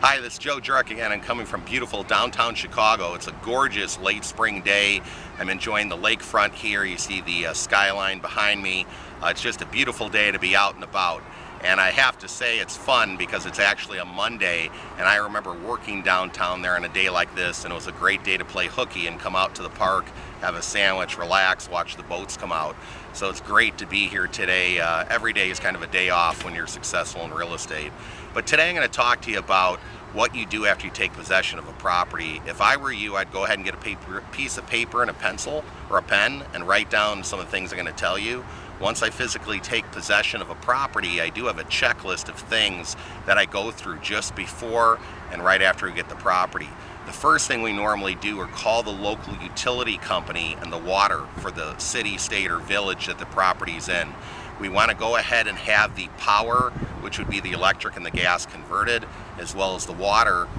Hi, this is Joe Jurek again. I'm coming from beautiful downtown Chicago. It's a gorgeous late spring day. I'm enjoying the lakefront here. You see the skyline behind me. It's just a beautiful day to be out and about. And I have to say it's fun because it's actually a Monday, and I remember working downtown there on a day like this, and it was a great day to play hooky and come out to the park, have a sandwich, relax, watch the boats come out. So it's great to be here today. Every day is kind of a day off when you're successful in real estate. But today I'm going to talk to you about what you do after you take possession of a property. If I were you, I'd go ahead and get a piece of paper and a pencil or a pen and write down some of the things I'm going to tell you. Once I physically take possession of a property, I do have a checklist of things that I go through just before and right after we get the property. The first thing we normally do is call the local utility company and the water for the city, state, or village that the property's in. We want to go ahead and have the power, which would be the electric and the gas, converted, as well as the water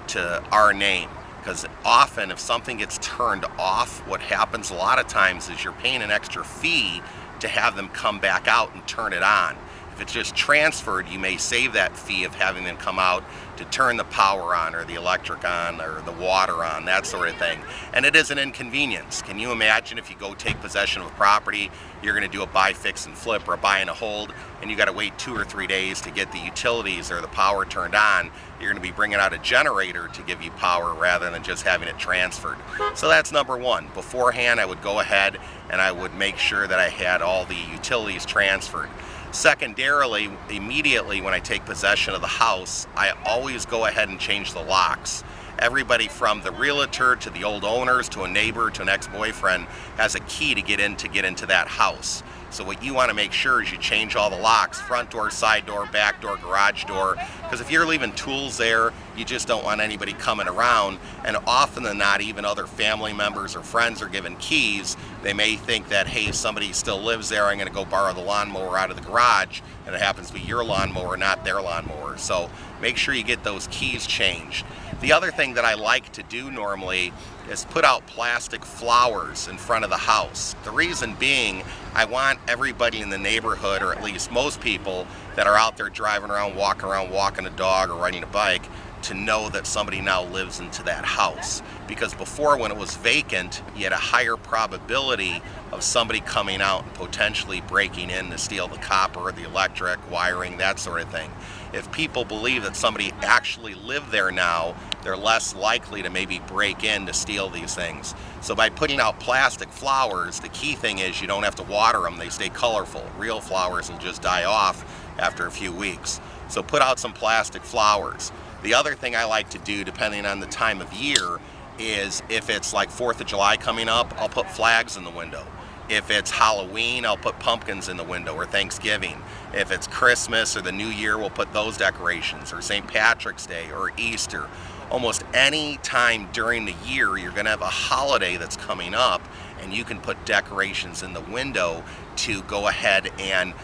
to our name. Because often if something gets turned off, what happens a lot of times is you're paying an extra fee to have them come back out and turn it on. If it's just transferred, you may save that fee of having them come out to turn the power on or the electric on or the water on, that sort of thing. And it is an inconvenience. Can you imagine if you go take possession of a property, you're going to do a buy, fix, and flip or a buy and a hold, and you got to wait 2 or 3 days to get the utilities or the power turned on. You're going to be bringing out a generator to give you power rather than just having it transferred. So that's number one. Beforehand, I would go ahead and I would make sure that I had all the utilities transferred. Secondarily, immediately when I take possession of the house, I always go ahead and change the locks. Everybody from the realtor to the old owners to a neighbor to an ex-boyfriend has a key to get into that house. So what you want to make sure is you change all the locks, front door, side door, back door, garage door, because if you're leaving tools there, you just don't want anybody coming around. And often than not, even other family members or friends are given keys. They may think that, hey, somebody still lives there, I'm going to go borrow the lawnmower out of the garage, and it happens to be your lawnmower, not their lawnmower. So make sure you get those keys changed. The other thing that I like to do normally is put out plastic flowers in front of the house. The reason being, I want everybody in the neighborhood, or at least most people that are out there driving around, walking a dog or riding a bike, to know that somebody now lives into that house. Because before, when it was vacant, you had a higher probability of somebody coming out and potentially breaking in to steal the copper, the electric, wiring, that sort of thing. If people believe that somebody actually lived there now, they're less likely to maybe break in to steal these things. So by putting out plastic flowers, the key thing is you don't have to water them, they stay colorful. Real flowers will just die off after a few weeks. So put out some plastic flowers. The other thing I like to do, depending on the time of year, is if it's like 4th of July coming up, I'll put flags in the window. If it's Halloween, I'll put pumpkins in the window, or Thanksgiving. If it's Christmas or the New Year, we'll put those decorations, or St. Patrick's Day or Easter. Almost any time during the year, you're going to have a holiday that's coming up, and you can put decorations in the window to go ahead and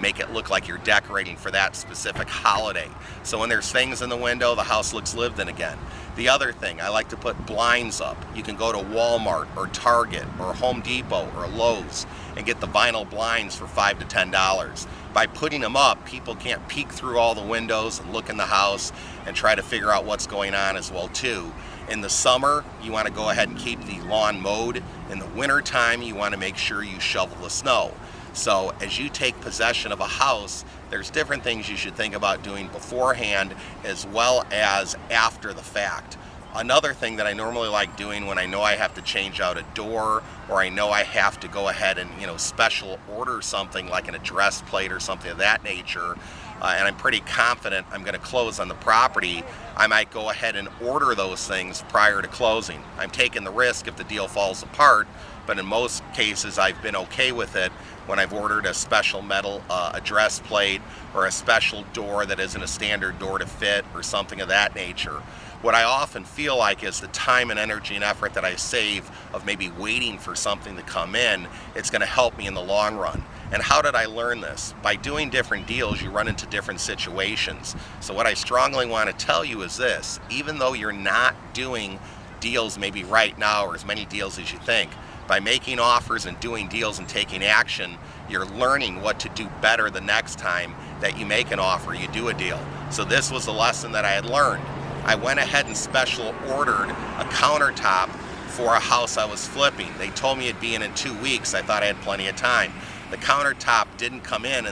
make it look like you're decorating for that specific holiday. So when there's things in the window, the house looks lived in again. The other thing, I like to put blinds up. You can go to Walmart or Target or Home Depot or Lowe's and get the vinyl blinds for $5 to $10. By putting them up, people can't peek through all the windows and look in the house and try to figure out what's going on as well too. In the summer, you want to go ahead and keep the lawn mowed. In the winter time, you want to make sure you shovel the snow. So as you take possession of a house, there's different things you should think about doing beforehand as well as after the fact. Another thing that I normally like doing when I know I have to change out a door, or I know I have to go ahead and special order something like an address plate or something of that nature, and I'm pretty confident I'm going to close on the property, I might go ahead and order those things prior to closing. I'm taking the risk if the deal falls apart, but in most cases I've been okay with it when I've ordered a special metal address plate or a special door that isn't a standard door to fit or something of that nature. What I often feel like is the time and energy and effort that I save of maybe waiting for something to come in, it's going to help me in the long run. And how did I learn this? By doing different deals, you run into different situations. So what I strongly want to tell you is this: even though you're not doing deals maybe right now or as many deals as you think, by making offers and doing deals and taking action, you're learning what to do better the next time that you make an offer, you do a deal. So this was the lesson that I had learned. I went ahead and special ordered a countertop for a house I was flipping. They told me it'd be in 2 weeks. I thought I had plenty of time. The countertop didn't come in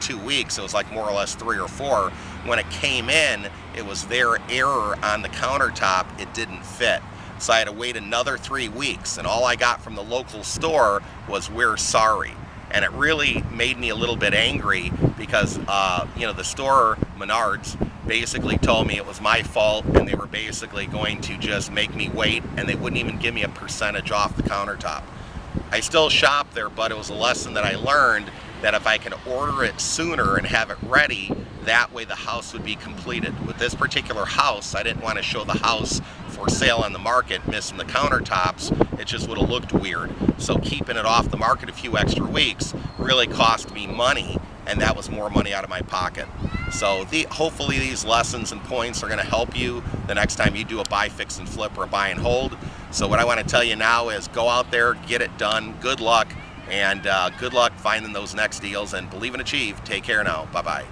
2 weeks. It was like more or less 3 or 4. When it came in, it was their error on the countertop. It didn't fit. So I had to wait another 3 weeks, and all I got from the local store was "we're sorry." And it really made me a little bit angry because, the store, Menards, basically told me it was my fault and they were basically going to just make me wait, and they wouldn't even give me a percentage off the countertop. I still shop there, but it was a lesson that I learned that if I can order it sooner and have it ready, that way the house would be completed. With this particular house, I didn't want to show the house for sale on the market missing the countertops. It just would have looked weird. So keeping it off the market a few extra weeks really cost me money, and that was more money out of my pocket. So hopefully these lessons and points are going to help you the next time you do a buy, fix, and flip or a buy and hold. So what I want to tell you now is go out there, get it done. Good luck, and good luck finding those next deals, and believe and achieve. Take care now. Bye-bye.